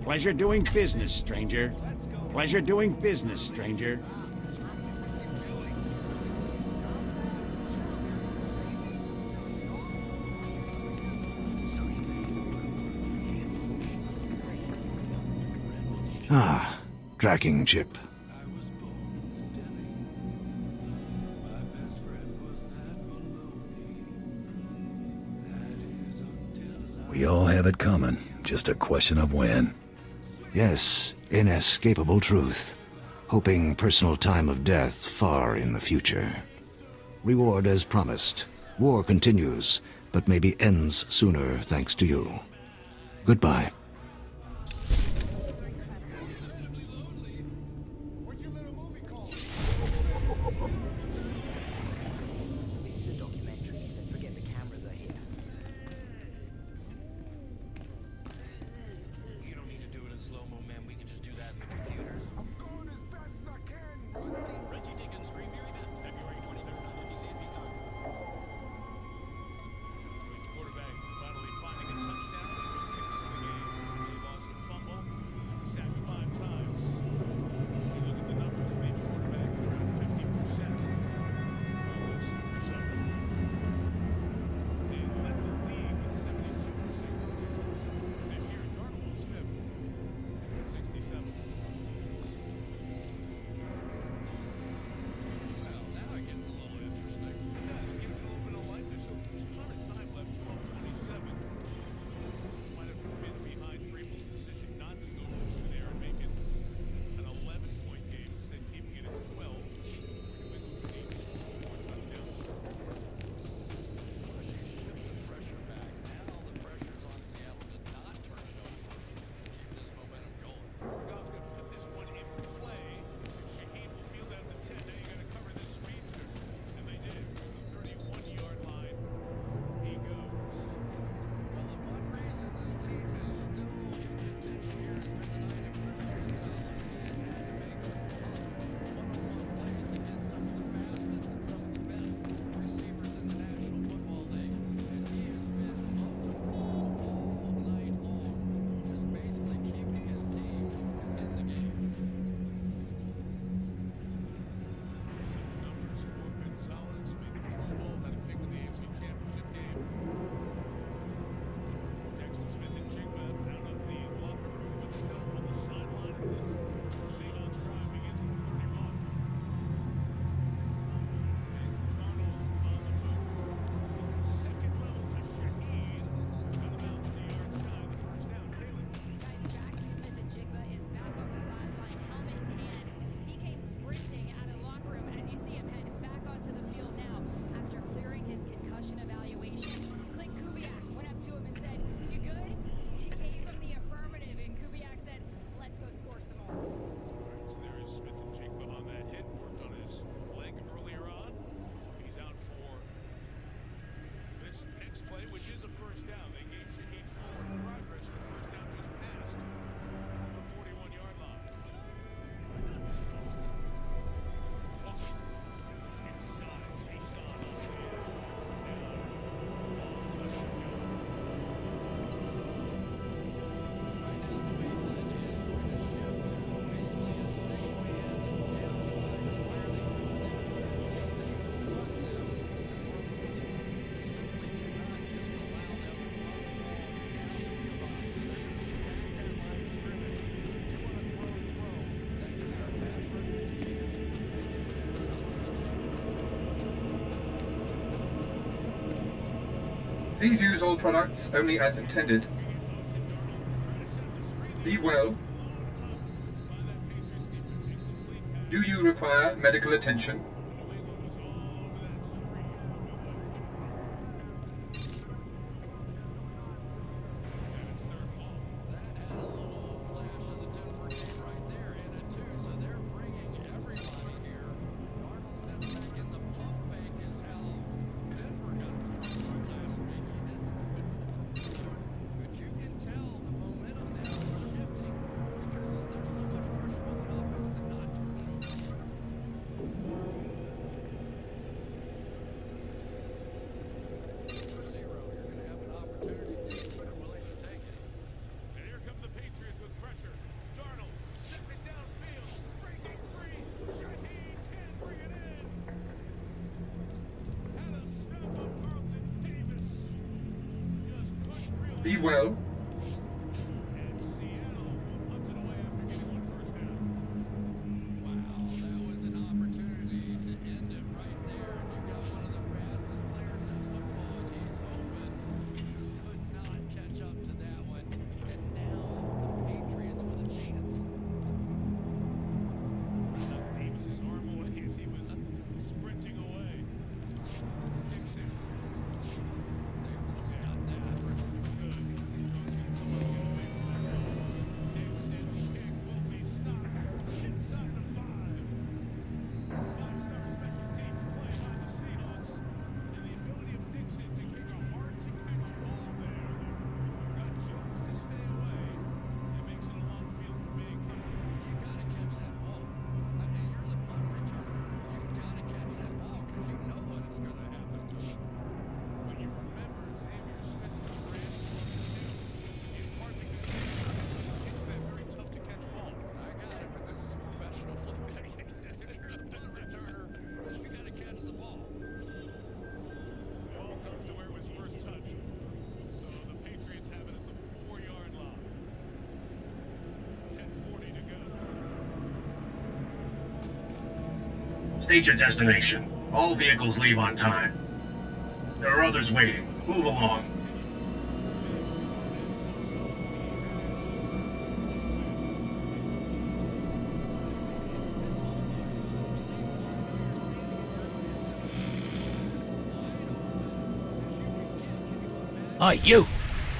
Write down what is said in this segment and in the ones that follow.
Pleasure doing business, stranger. Pleasure doing business, stranger. Ah, tracking chip. We all have it coming, just a question of when. Yes, inescapable truth. Hoping personal time of death far in the future. Reward as promised. War continues, but maybe ends sooner thanks to you. Goodbye. Please use all products only as intended. Be well. Do you require medical attention? Be well. State your destination. All vehicles leave on time. There are others waiting. Move along. Hey, you!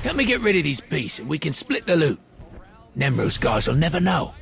Help me get rid of these beasts and we can split the loot. Nemro's guys will never know.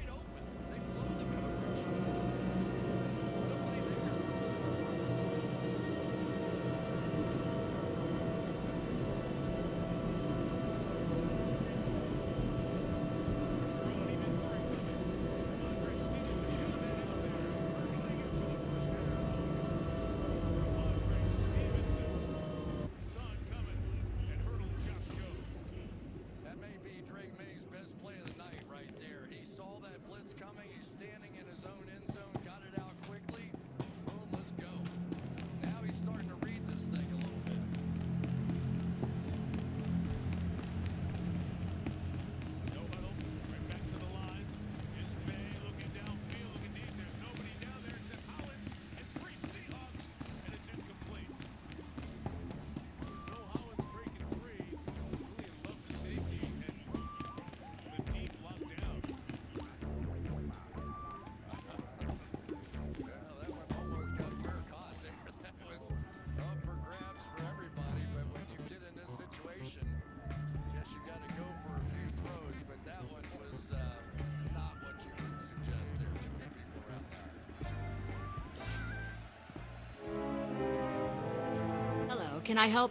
Can I help?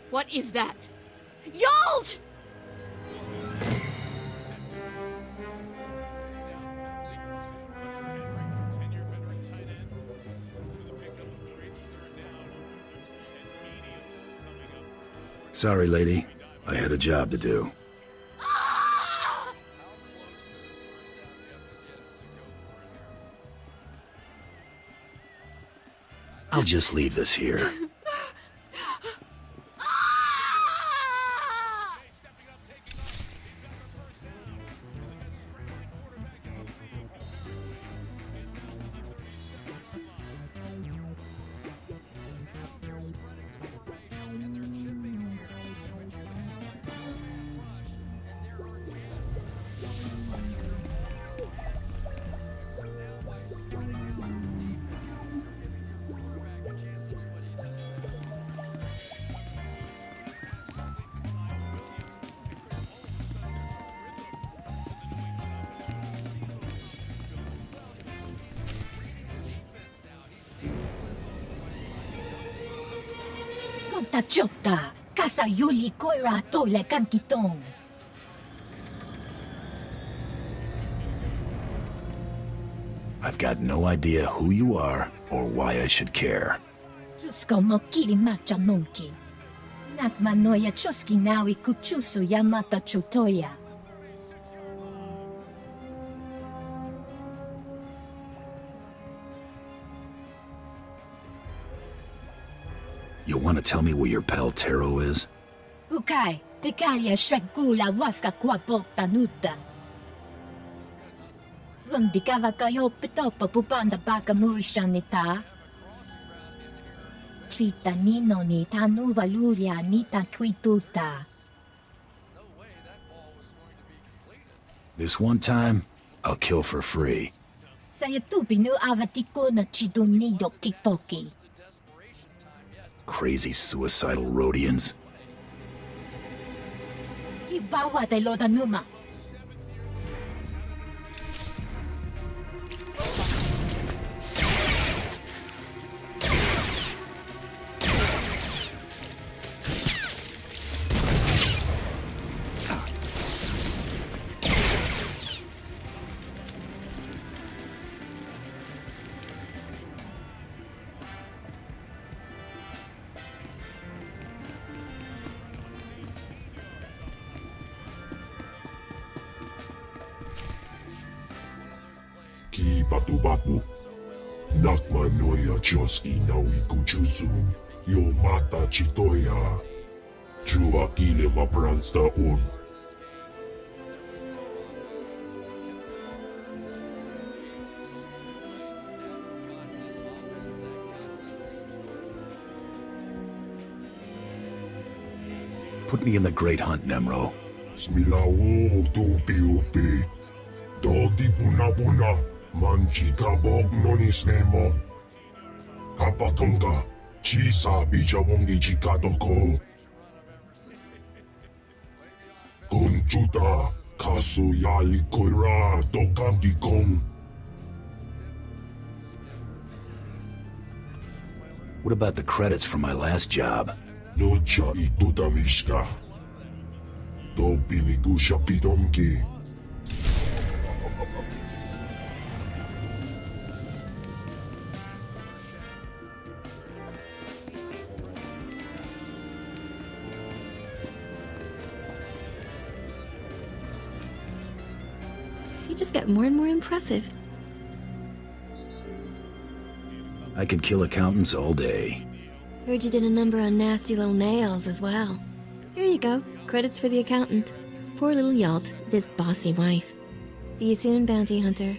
What is that? Yolt! Sorry, lady. I had a job to do. I'll just leave this here. Tachota, Casa Yuli Koira Toile Kankitong. I've got no idea who you are or why I should care. Chusko Mokiri Macha Nunki. Nakmanoya Chuski Nawi Kuchusu Yamata Chutoya. You want to tell me where your pal Taro is? Ukay, tekalia shrekula waska kwapok tanuta. Rundikava kayo pitopa pupanda baka murishanita. Trita nino ni tanu valuria nita kwituta. This one time, I'll kill for free. Saya tupi nu avatiko na chidunido tiktoki. Crazy suicidal Rhodians. Ibawa tay loda numa. Ki batu-batu. Nakmanoya Chioski nawi kuchuzu. Yo mata chitoya. Chua kile mapransta un. Put me in the Great Hunt, Nemro. Smilawo tupi-upi. Dodi puna-puna. Manchika bog nonis nemo. Kapatonga. Chisa bijawongi chikatoko. Kunchuta. Kasu yali koira tokanti kong. What about the credits from my last job? Nocha itutamishka. Topi migusha pidomki. You just get more and more impressive. I could kill accountants all day. Heard you did a number on nasty little nails as well. Here you go. Credits for the accountant. Poor little Yalt with his bossy wife. See you soon, bounty hunter.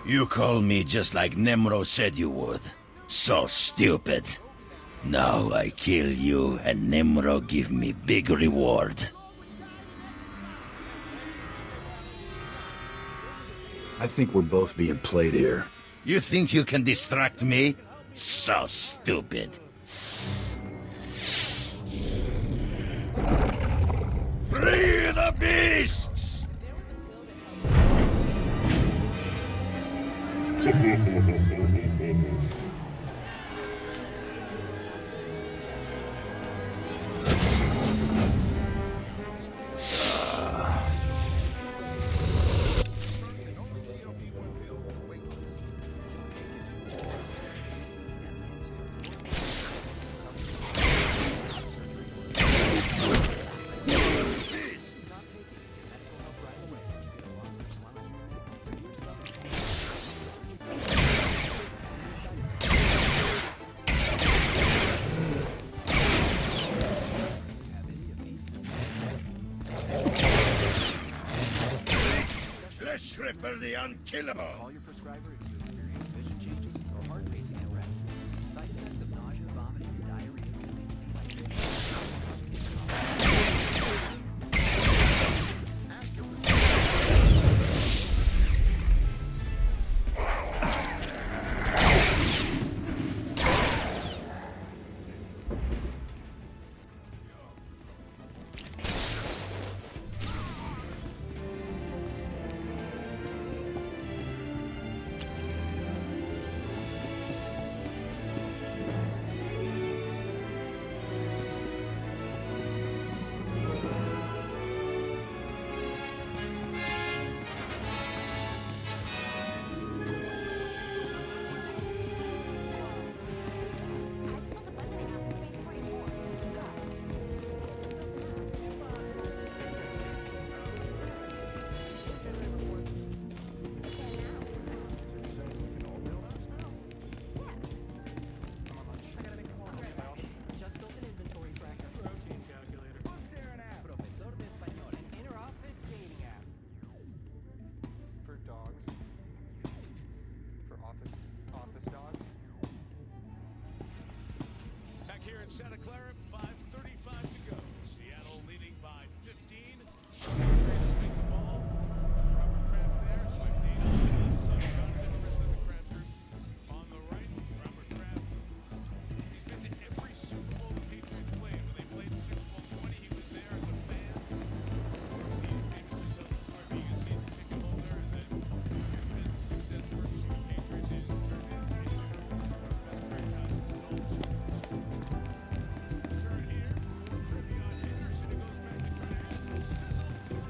You call me just like Nemro said you would. So stupid. Now I kill you and Nemro give me big reward. I think we're both being played here. You think you can distract me? So stupid. Free the beasts! Flesh Ripper the Unkillable! Call your prescriber if you experience vision changes or heart pacing at rest. Side effects of nausea, vomiting, and diarrhea can lead to dehydration. Here in Santa Clara, 5:35 to go. Seattle leading by 15. Patriots make the ball. Robert Kraft there. Swifty on the left. Son Jonathan, the rest of the Kraft group. On the right, Robert Kraft. He's been to every Super Bowl the Patriots played. When they played in Super Bowl 20, he was there as a fan. Of course, he famously tells the story being a season ticket holder, and then here's been the success versus the Patriots is turned into history. That's great times as an old Super Bowl.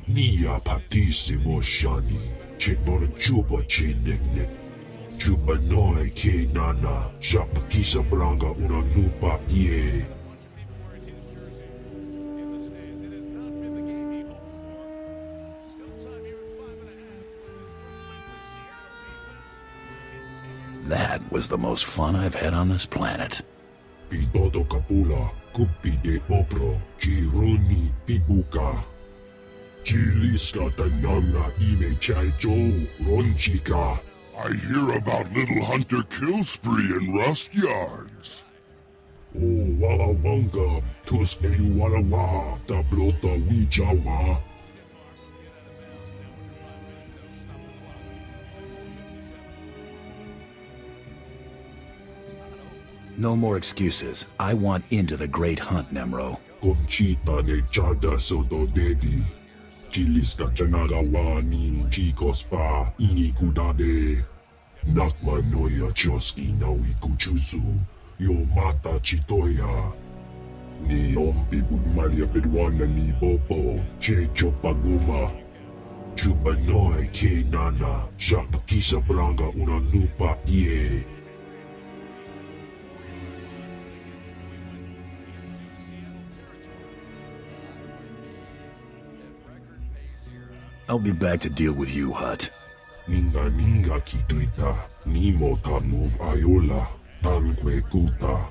Nia patissimo shani, che bona chupa che nek. Chupa noi ke nana, shapa kisa branga una nupa ye. That was the most fun I've had on this planet. Pidoto kapula, kupi de popro, chiruni pibuka. Chiliska tananga ime chaijo, ronchika. I hear about little hunter kill spree in rust yards. Oh, wala wanga, tuske wala wa, tablota wijawa. No more excuses. I want into the great hunt, Nemro. Conchita ne chada soto dedi. Chiliska chanaga wani chicos pa ini kudade. Nakma noya choski nawi kuchusu. Yo mata chitoya. Ni ompi budmalia bedwana ni bobo. Checho paguma. Chupa noi ke nana. Shapa kisa branga una nupa ye. I'll be back to deal with you, Hut. Ninga kituita, nimo ta move ayola, tanque kuta.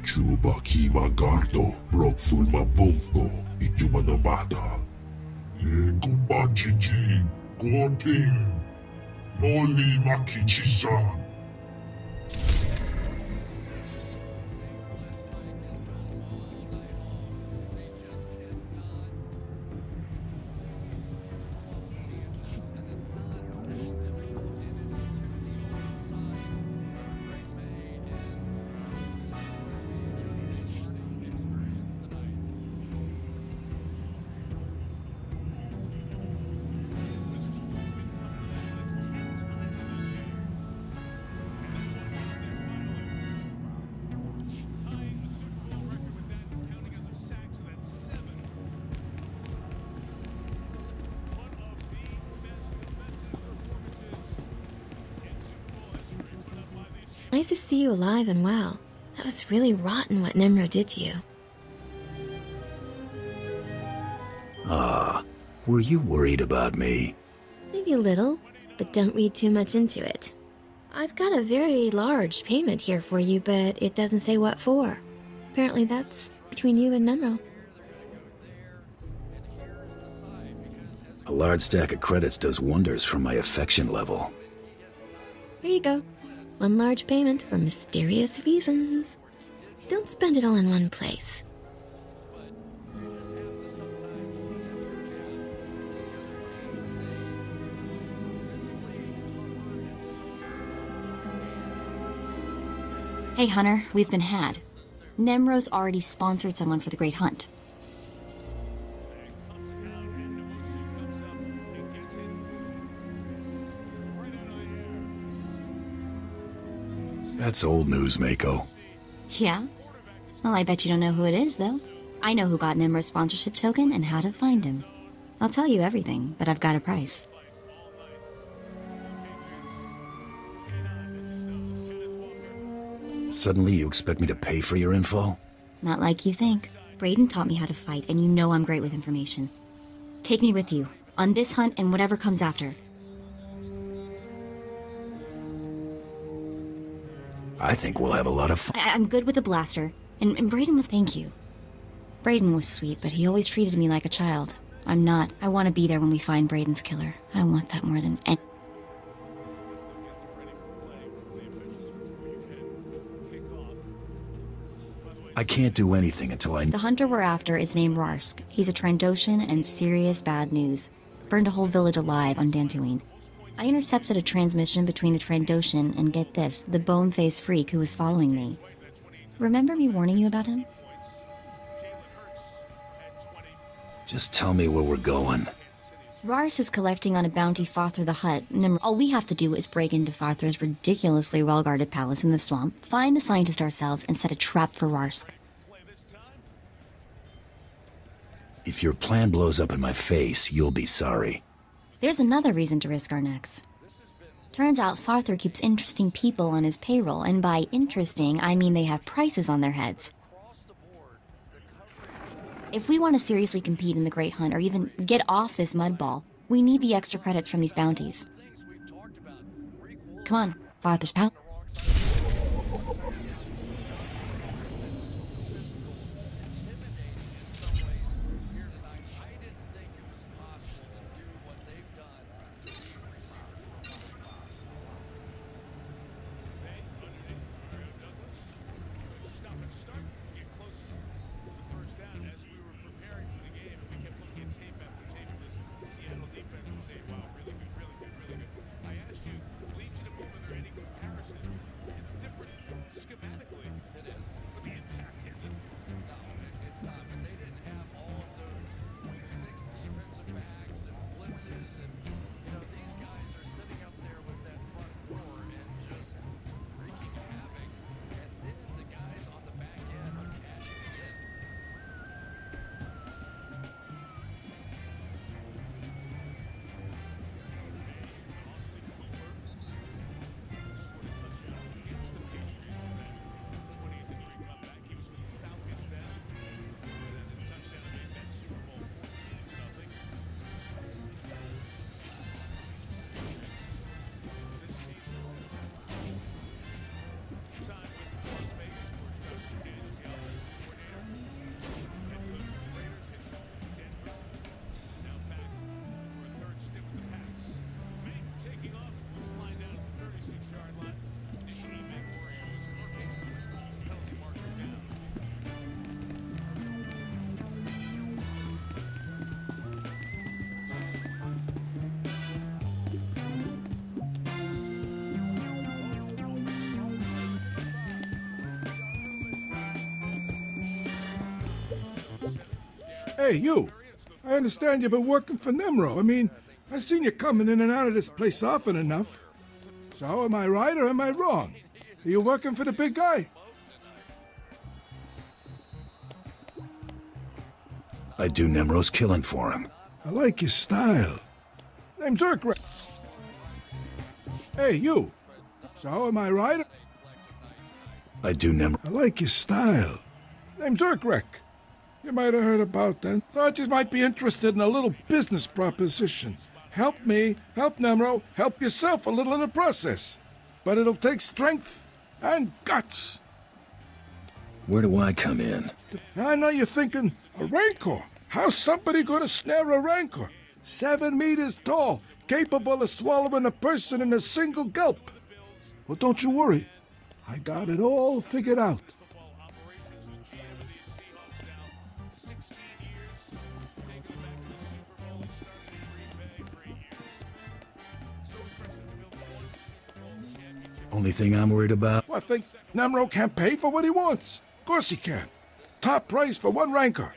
Chuba kima gardo, broke full mabumpo, ijuba na bata. Guba jiji, goting, noli makichisa. Nice to see you alive and well. That was really rotten what Nemro did to you. Ah, were you worried about me? Maybe a little, but don't read too much into it. I've got a very large payment here for you, but it doesn't say what for. Apparently that's between you and Nemro. A large stack of credits does wonders for my affection level. Here you go. One large payment for mysterious reasons. Don't spend it all in one place. Hey, Hunter, we've been had. Nemro's already sponsored someone for the Great Hunt. That's old news, Mako. Yeah? Well, I bet you don't know who it is, though. I know who got Nemro's sponsorship token and how to find him. I'll tell you everything, but I've got a price. Suddenly you expect me to pay for your info? Not like you think. Brayden taught me how to fight, and you know I'm great with information. Take me with you, on this hunt and whatever comes after. I think we'll have a lot of fun. I'm good with a blaster, and Brayden was... Thank you. Brayden was sweet, but he always treated me like a child. I'm not. I want to be there when we find Brayden's killer. I want that more than any... I can't do anything until I... The hunter we're after is named Rarsk. He's a Trandoshan and serious bad news. Burned a whole village alive on Dantooine. I intercepted a transmission between the Trandoshan and, get this, the bone-faced freak who was following me. Remember me warning you about him? Just tell me where we're going. Rarsk is collecting on a bounty Farthur the Hutt. All we have to do is break into Farthur's ridiculously well-guarded palace in the swamp, find the scientist ourselves, and set a trap for Rarsk. If your plan blows up in my face, you'll be sorry. There's another reason to risk our necks. Turns out Farthur keeps interesting people on his payroll, and by interesting, I mean they have prices on their heads. If we want to seriously compete in the Great Hunt, or even get off this mudball, we need the extra credits from these bounties. Come on, Farthur's pal. Hey, you. I understand you've been working for Nemro. I mean, I've seen you coming in and out of this place often enough. So, am I right or am I wrong? Are you working for the big guy? I do Nemro's killing for him. I like your style. Name's Urkrek. Hey, you. So, am I right? I do Nemro. I like your style. Name's Urkrek. You might have heard about that. Thought you might be interested in a little business proposition. Help me, help Nemro, help yourself a little in the process. But it'll take strength and guts. Where do I come in? I know you're thinking, a Rancor? How's somebody gonna snare a Rancor? 7 meters tall, capable of swallowing a person in a single gulp. Well, don't you worry. I got it all figured out. Only thing I'm worried about... Well, I think Nemro can't pay for what he wants. Of course he can. Top price for 1 Rancor.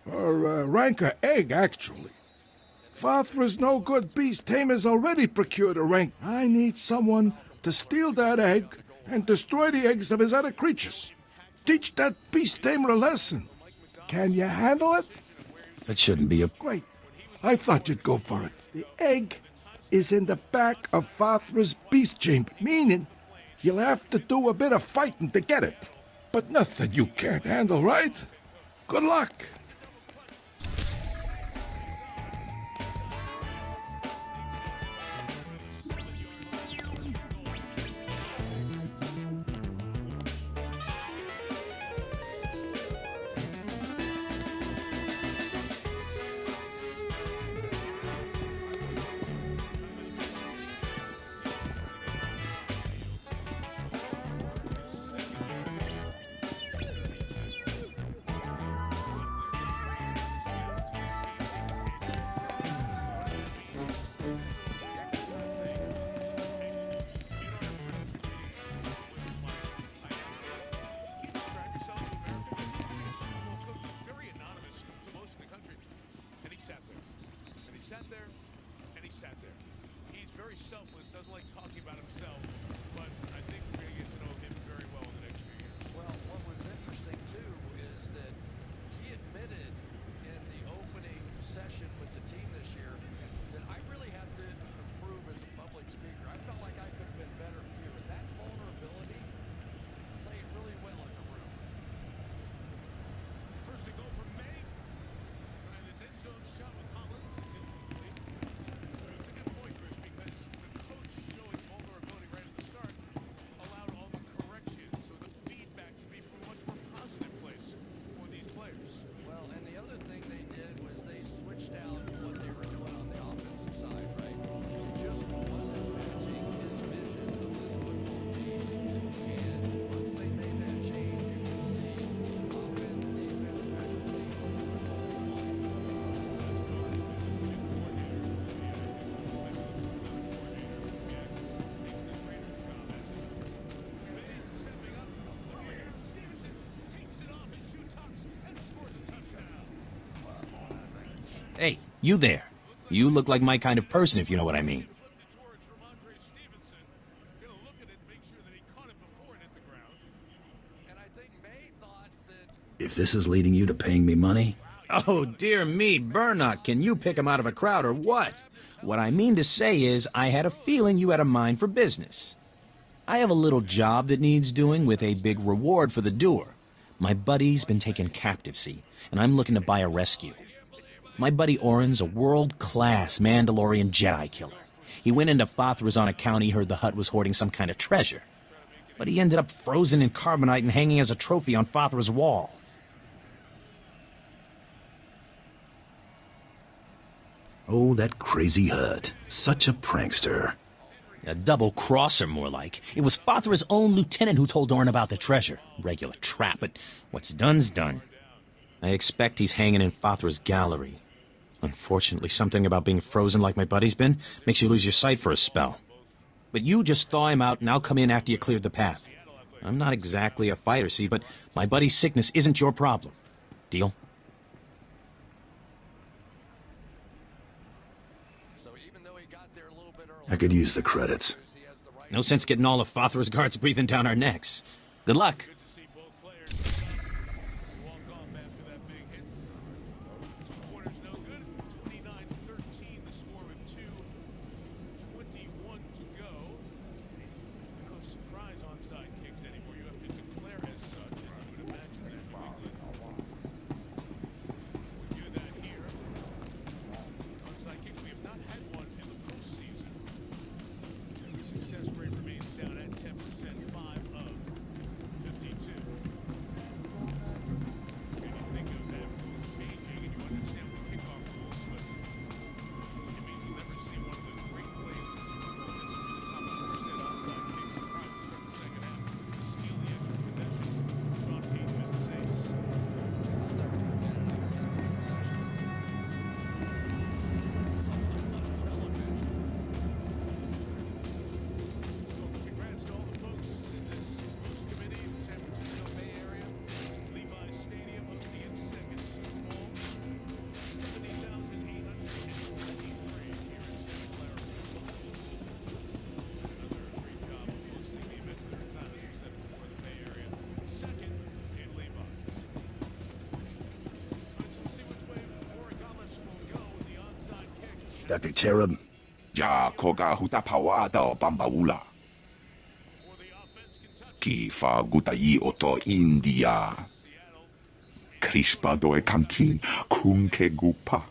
Or Rancor egg, actually. Fathra's no-good beast tamer's already procured a rank. I need someone to steal that egg and destroy the eggs of his other creatures. Teach that beast tamer a lesson. Can you handle it? That shouldn't be a... Great. I thought you'd go for it. The egg is in the back of Fathra's beast chamber, meaning you'll have to do a bit of fighting to get it. But nothing you can't handle, right? Good luck. Hey, you there. You look like my kind of person, if you know what I mean. If this is leading you to paying me money... Oh, dear me, Burnock, can you pick him out of a crowd or what? What I mean to say is, I had a feeling you had a mind for business. I have a little job that needs doing with a big reward for the doer. My buddy's been taken captive, see, and I'm looking to buy a rescue. My buddy Orin's a world-class Mandalorian Jedi killer. He went into Fathra's on account he heard the Hutt was hoarding some kind of treasure. But he ended up frozen in carbonite and hanging as a trophy on Fathra's wall. Oh, that crazy Hutt. Such a prankster. A double-crosser, more like. It was Fathra's own lieutenant who told Orin about the treasure. Regular trap, but what's done's done. I expect he's hanging in Fathra's gallery. Unfortunately, something about being frozen like my buddy's been makes you lose your sight for a spell. But you just thaw him out and I'll come in after you cleared the path. I'm not exactly a fighter, see, but my buddy's sickness isn't your problem. Deal? I could use the credits. No sense getting all of Fothra's guards breathing down our necks. Good luck. Dr. Terab? Ja koga huta pawada bambaula. Kifa gutai oto India. Crispa doe kanki kunke gupa.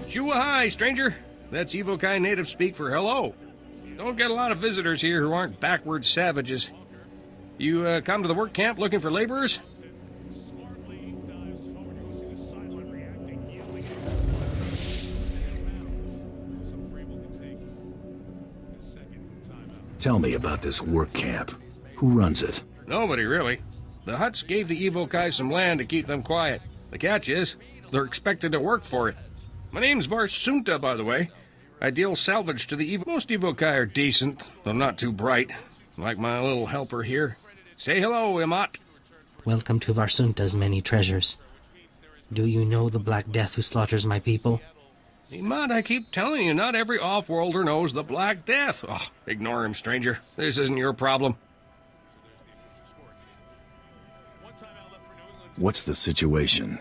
Shua-hai, stranger. That's Evokai native speak for hello. Don't get a lot of visitors here who aren't backward savages. You come to the work camp looking for laborers? Tell me about this work camp. Who runs it? Nobody, really. The Hutts gave the Evokai some land to keep them quiet. The catch is, they're expected to work for it. My name's Varsunta, by the way. I deal salvage to the Evo. Most Evokai are decent, though not too bright. Like my little helper here. Say hello, Imat. Welcome to Varsunta's many treasures. Do you know the Black Death who slaughters my people? Imat, I keep telling you, not every off-worlder knows the Black Death. Oh, ignore him, stranger. This isn't your problem. What's the situation?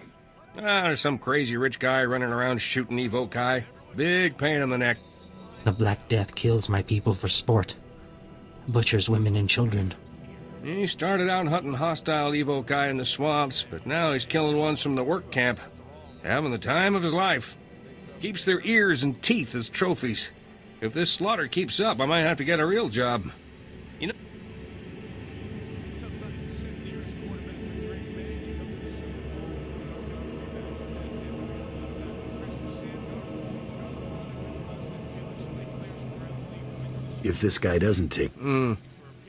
There's some crazy rich guy running around shooting Evokai. Big pain in the neck. The Black Death kills my people for sport. Butchers women and children. He started out hunting hostile Evokai in the swamps, but now he's killing ones from the work camp. Having the time of his life. Keeps their ears and teeth as trophies. If this slaughter keeps up, I might have to get a real job. You know... If this guy doesn't take...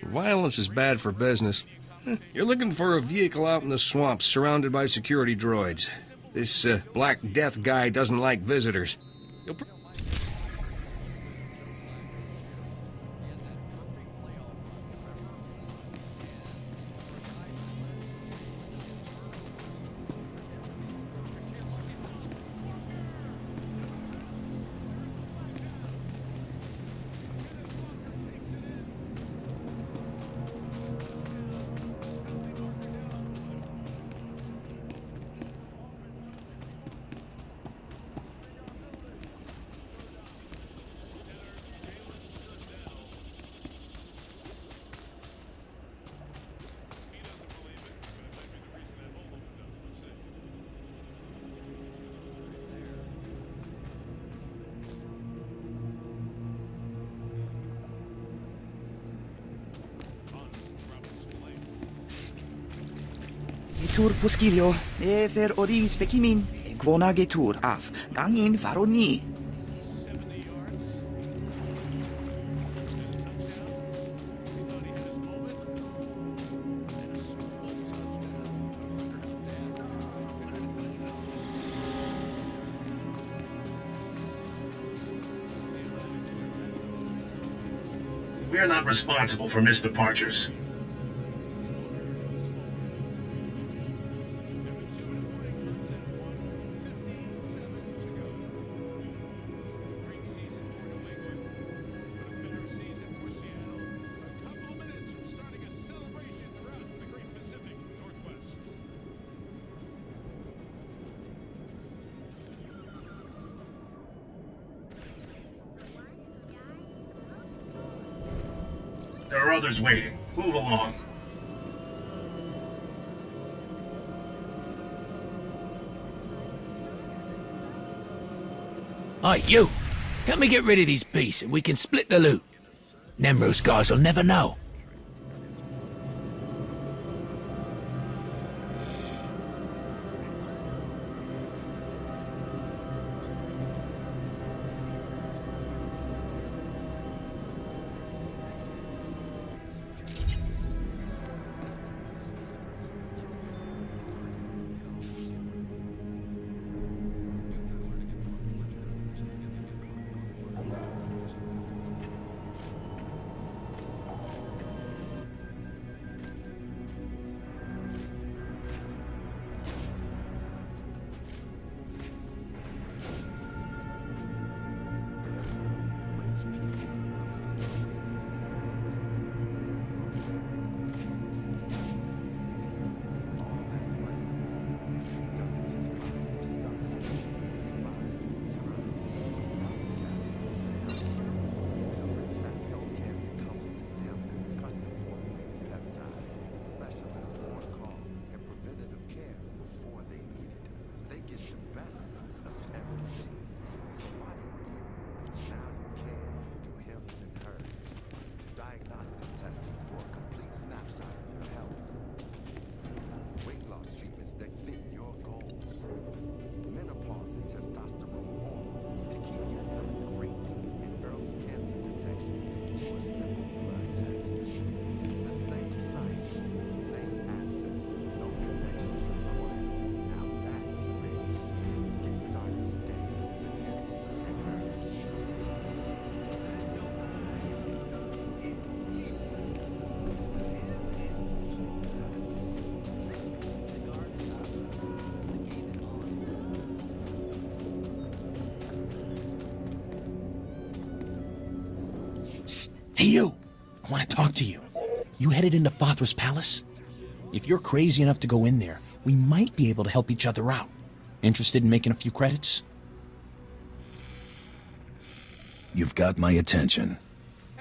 Violence is bad for business. You're looking for a vehicle out in the swamps, surrounded by security droids. This Black Death guy doesn't like visitors. tur poskilio, fer ori spekimin, gwonage tur af, gangin faroni. We are not responsible for missed departures. There are others waiting. Move along. Hey, you! Help me get rid of these beasts and we can split the loot. Nemro's guys will never know. Hey, you! I want to talk to you. You headed into Fathra's palace? If you're crazy enough to go in there, we might be able to help each other out. Interested in making a few credits? You've got my attention.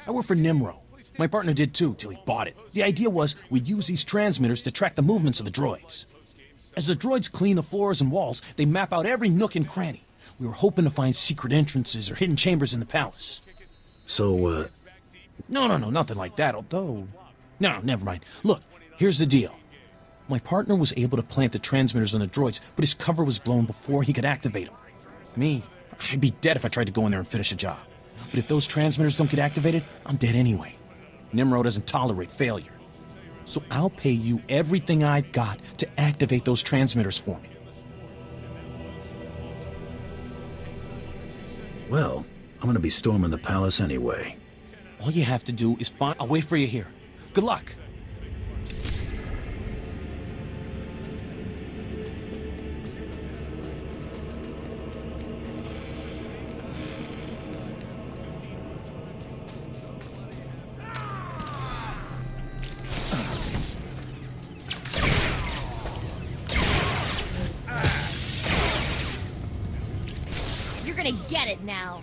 I work for Nimro. My partner did too, till he bought it. The idea was we'd use these transmitters to track the movements of the droids. As the droids clean the floors and walls, they map out every nook and cranny. We were hoping to find secret entrances or hidden chambers in the palace. So, No, nothing like that, although... No, never mind. Look, here's the deal. My partner was able to plant the transmitters on the droids, but his cover was blown before he could activate them. Me, I'd be dead if I tried to go in there and finish a job. But if those transmitters don't get activated, I'm dead anyway. Nimro doesn't tolerate failure. So I'll pay you everything I've got to activate those transmitters for me. well, I'm gonna be storming the palace anyway. All you have to do is find... I'll wait for you here. Good luck. You're gonna get it now.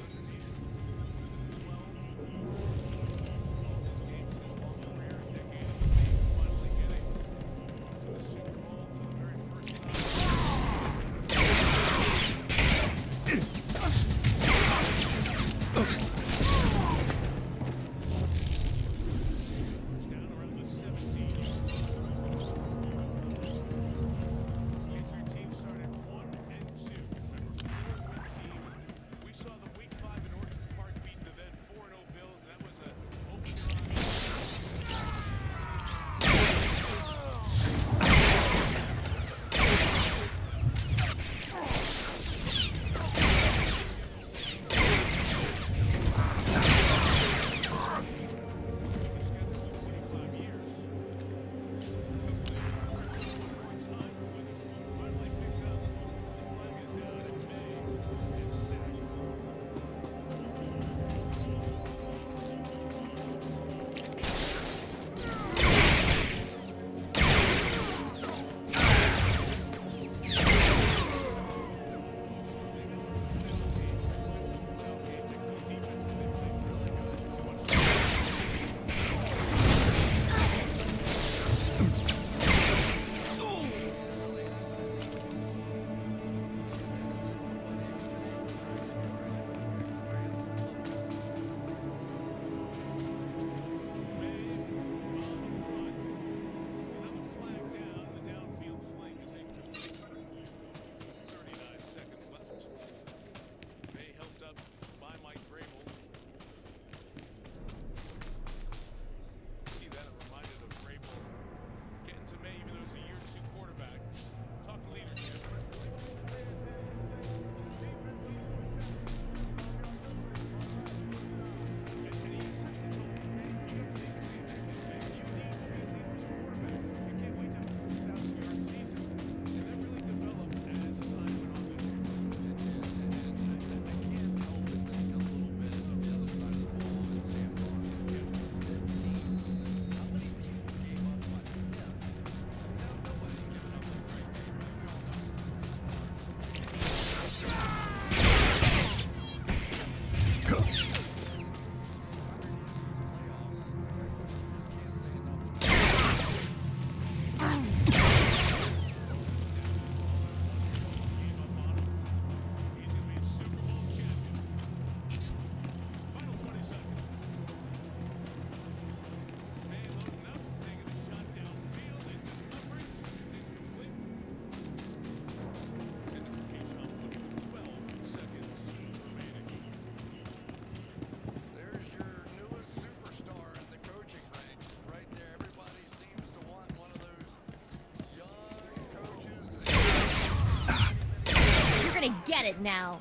gonna get it now.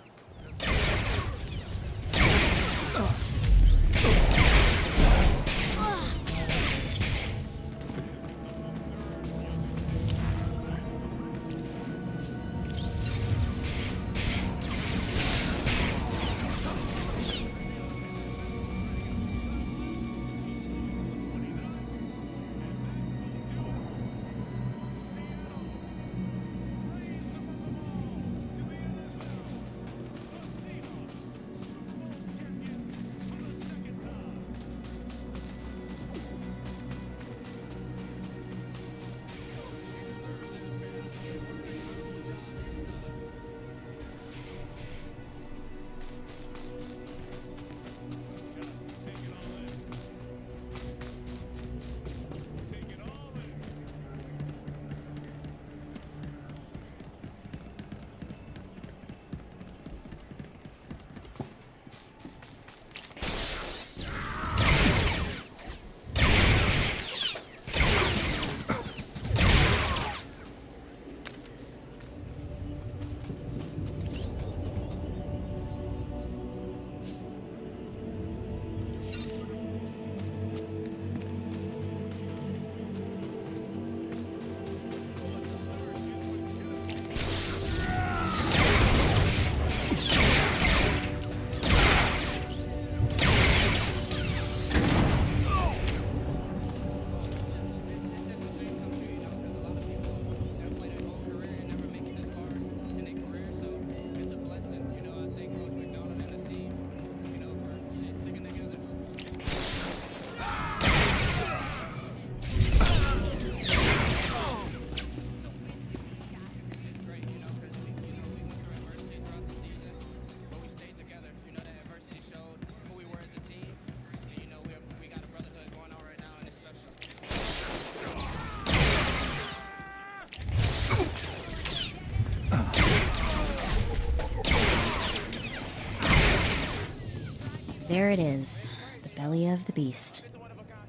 There it is, the belly of the beast.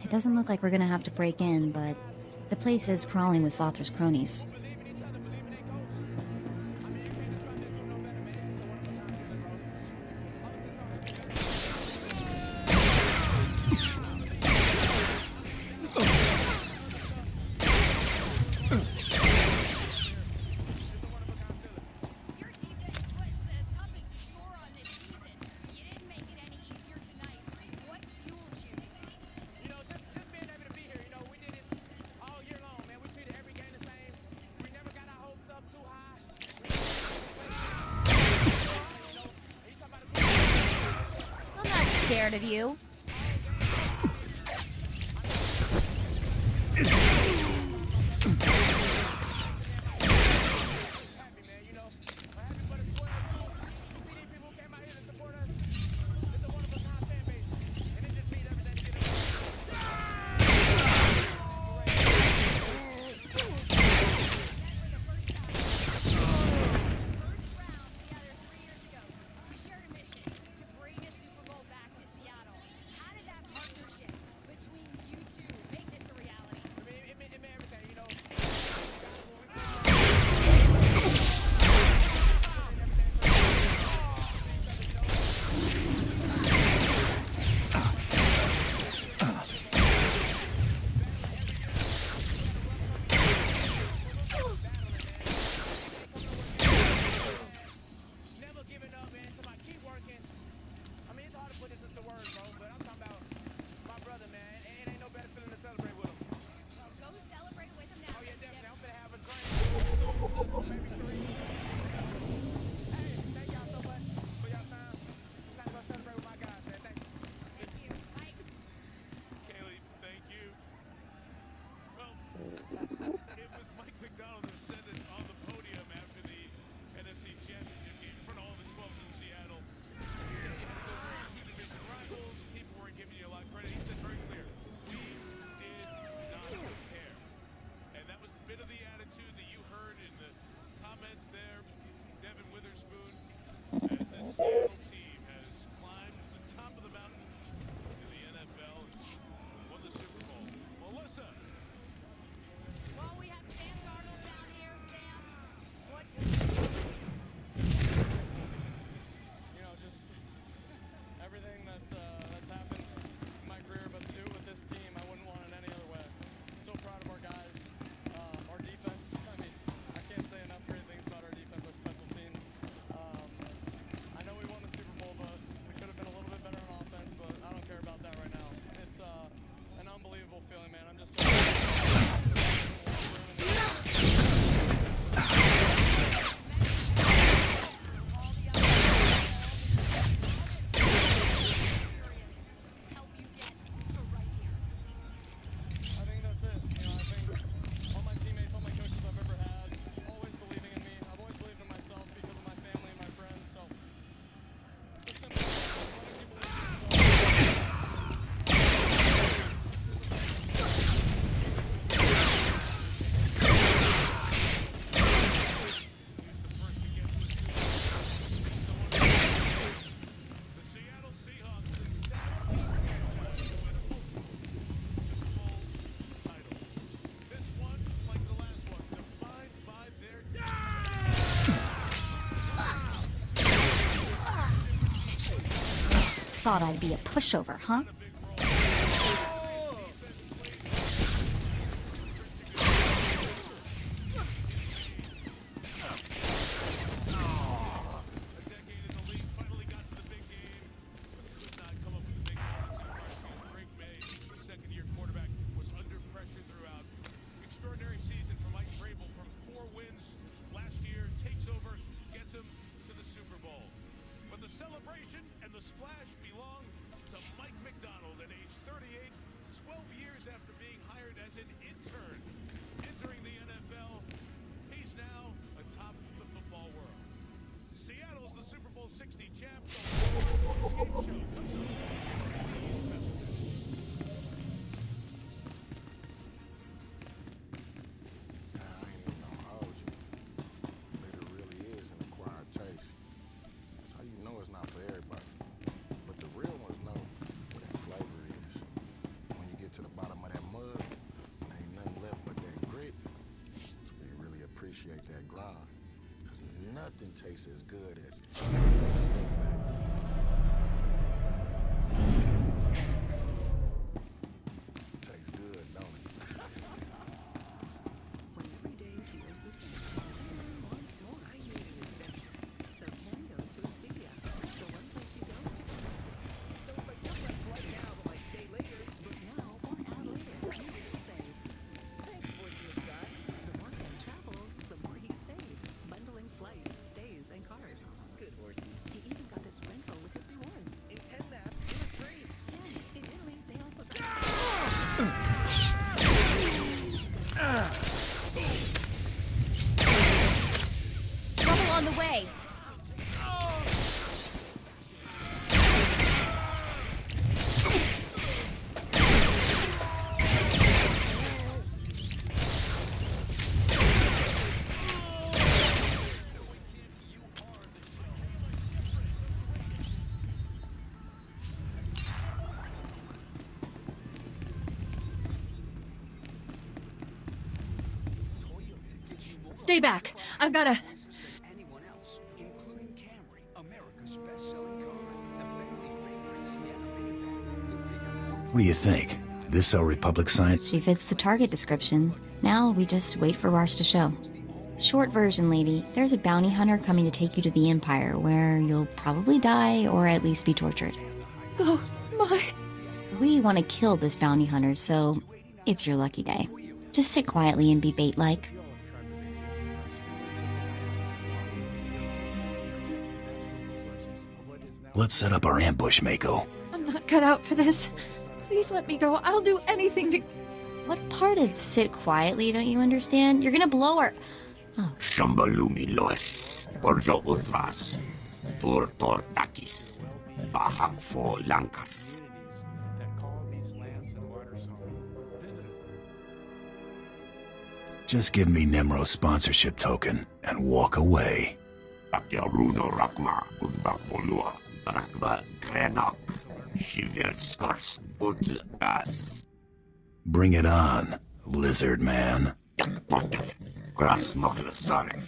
It doesn't look like we're gonna have to break in, but the place is crawling with Vathra's cronies. Scared of you. thought I'd be a pushover, huh? Nothing tastes as good as tastes good, don't it? When every day feels the same, everyone wants more. I need an adventure. So Ken goes to Expedia, the one place you go to get roses. So if I book my flight now but I stay later, book now or add later, you still save. Thanks, voice in the sky. The more Ken travels, the more he saves. Bundling flights, stays, and cars. Good horsey. He even got this rental with his rewards. In Kennap, it was free. Ken, in Italy, they also Trouble on the way. Stay back. I've gotta... What do you think? This our Republic science? She fits the target description. Now we just wait for Rars to show. Short version, lady. There's a bounty hunter coming to take you to the Empire, where you'll probably die or at least be tortured. Oh, my... We want to kill this bounty hunter, so it's your lucky day. Just sit quietly and be bait-like. Let's set up our ambush, Mako. I'm not cut out for this. Please let me go. I'll do anything to... What part of sit quietly don't you understand? You're gonna blow her... Shambalumi loes, Borjo Urvas, Tur Tortakis, Bahak Fo Lankas. Just give me Nemro's sponsorship token and walk away. Akyaruno Rakma, Undapolua, Rakva Krenok, Shiverskars, Udgas. Bring it on, lizard man. Gras Moklasarek.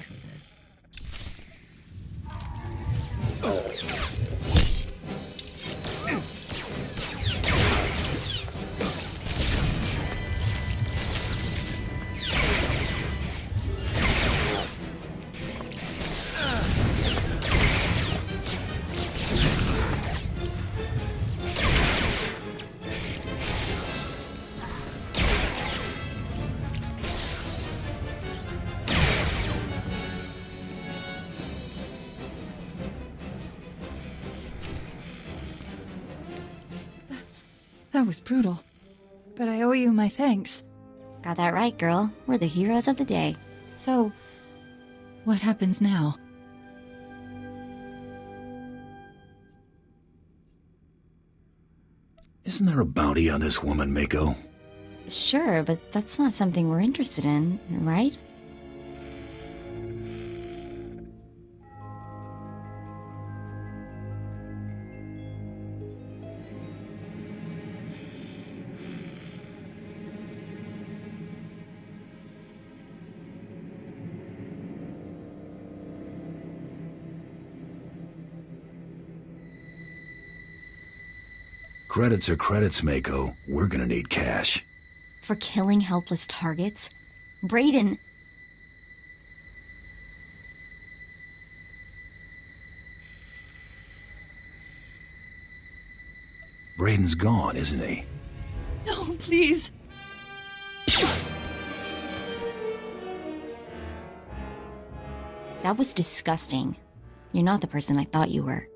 That was brutal. But I owe you my thanks. Got that right, girl. We're the heroes of the day. So, what happens now? Isn't there a bounty on this woman, Mako? Sure, but that's not something we're interested in, right? Credits are credits, Mako. We're gonna need cash. For killing helpless targets? Brayden... Brayden's gone, isn't he? No, please. That was disgusting. You're not the person I thought you were.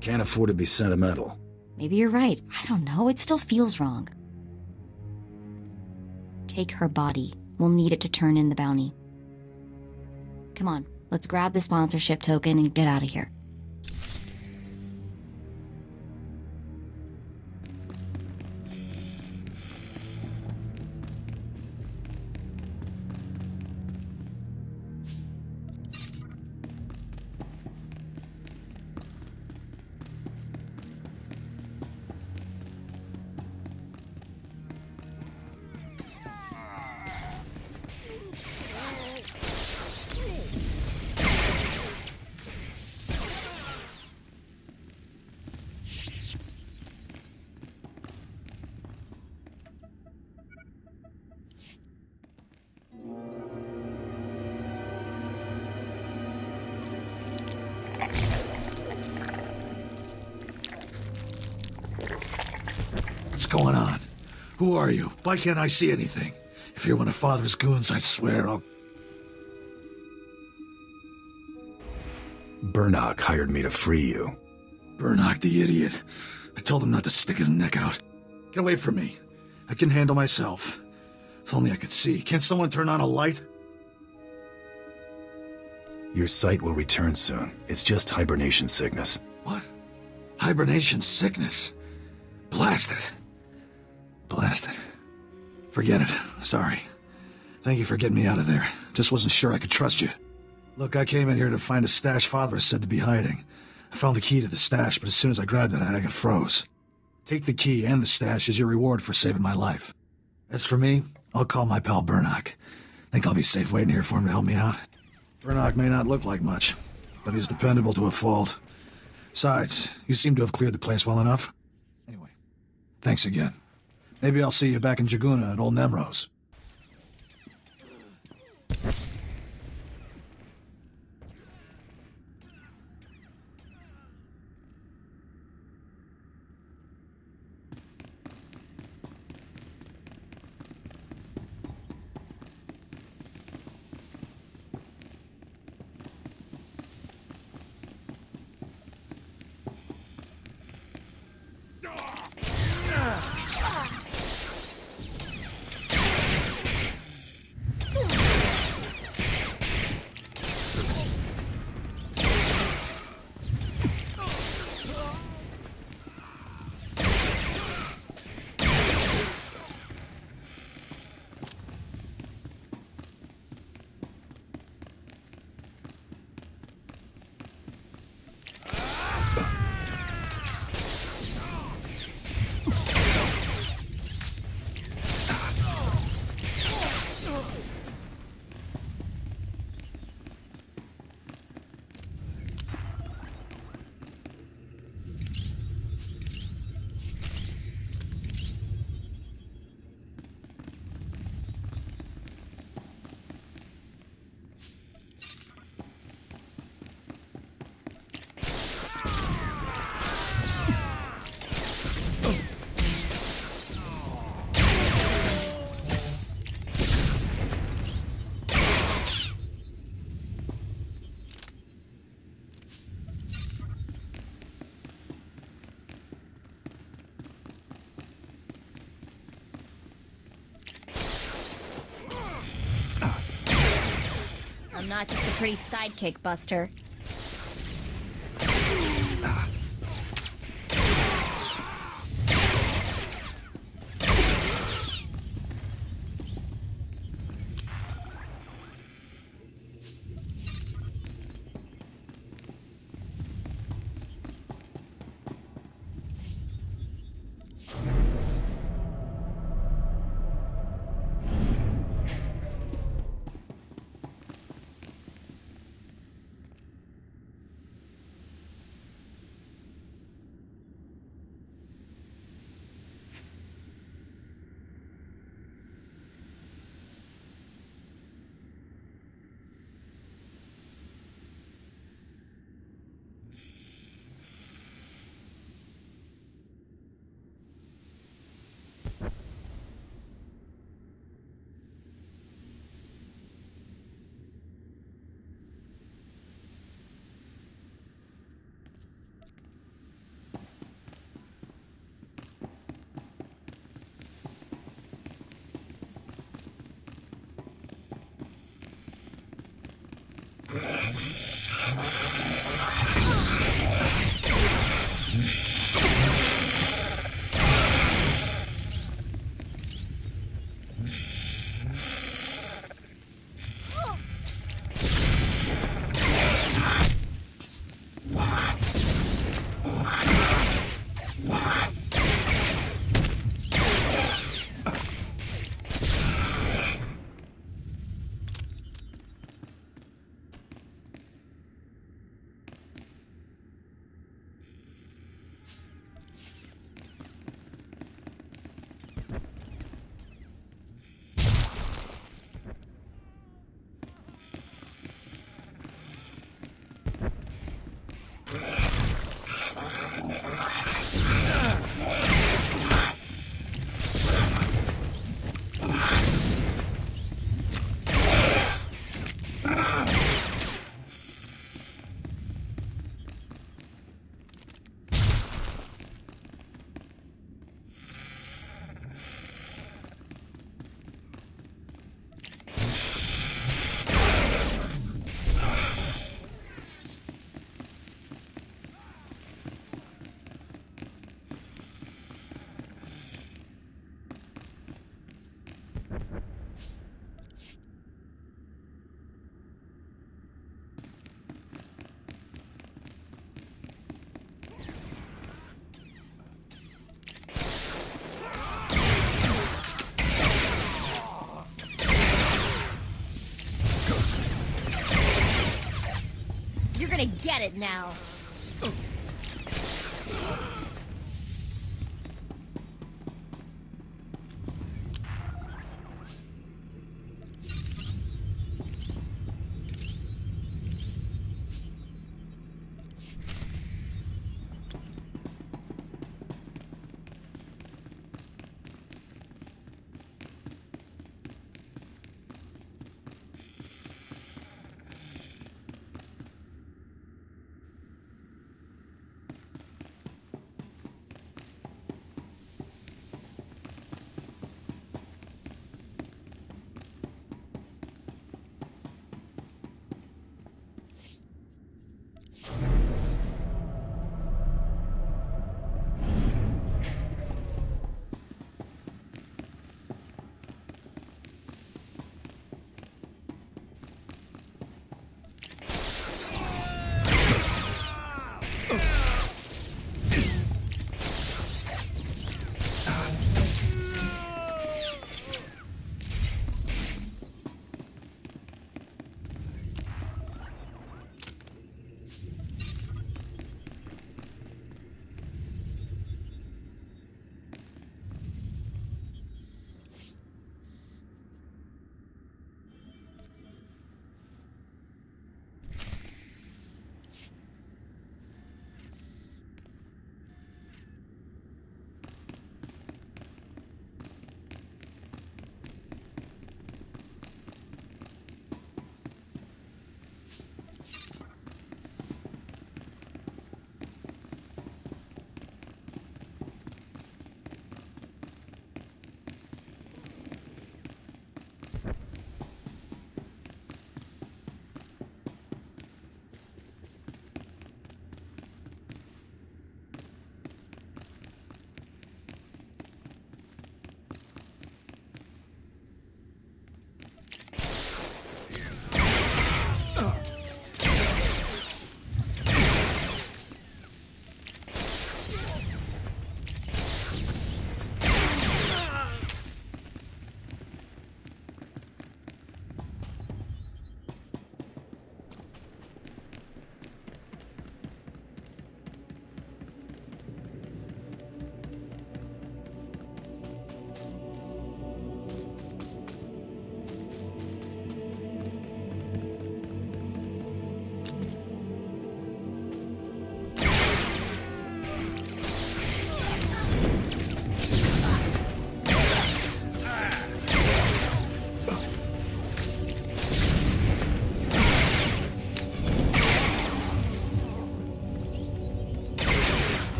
Can't afford to be sentimental. Maybe you're right. I don't know. It still feels wrong. Take her body. We'll need it to turn in the bounty. Come on, let's grab the sponsorship token and get out of here. What's going on? Who are you? Why can't I see anything? If you're one of Father's goons, I swear I'll... Burnock hired me to free you. Burnock the idiot. I told him not to stick his neck out. Get away from me. I can handle myself. If only I could see. Can't someone turn on a light? Your sight will return soon. It's just hibernation sickness. What? Hibernation sickness? Blast it. Blast it. Forget it. Sorry. Thank you for getting me out of there. Just wasn't sure I could trust you. Look, I came in here to find a stash Father is said to be hiding. I found the key to the stash, but as soon as I grabbed it, I got froze. Take the key and the stash as your reward for saving my life. As for me, I'll call my pal Burnock. Think I'll be safe waiting here for him to help me out? Burnock may not look like much, but he's dependable to a fault. Besides, you seem to have cleared the place well enough. Anyway, thanks again. Maybe I'll see you back in Jaguna at Old Nemro's. I'm not just a pretty sidekick, Buster. gonna get it now.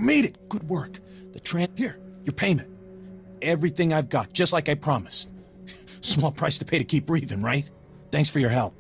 made it! Good work. Here, your payment. Everything I've got, just like I promised. Small price to pay to keep breathing, right? Thanks for your help.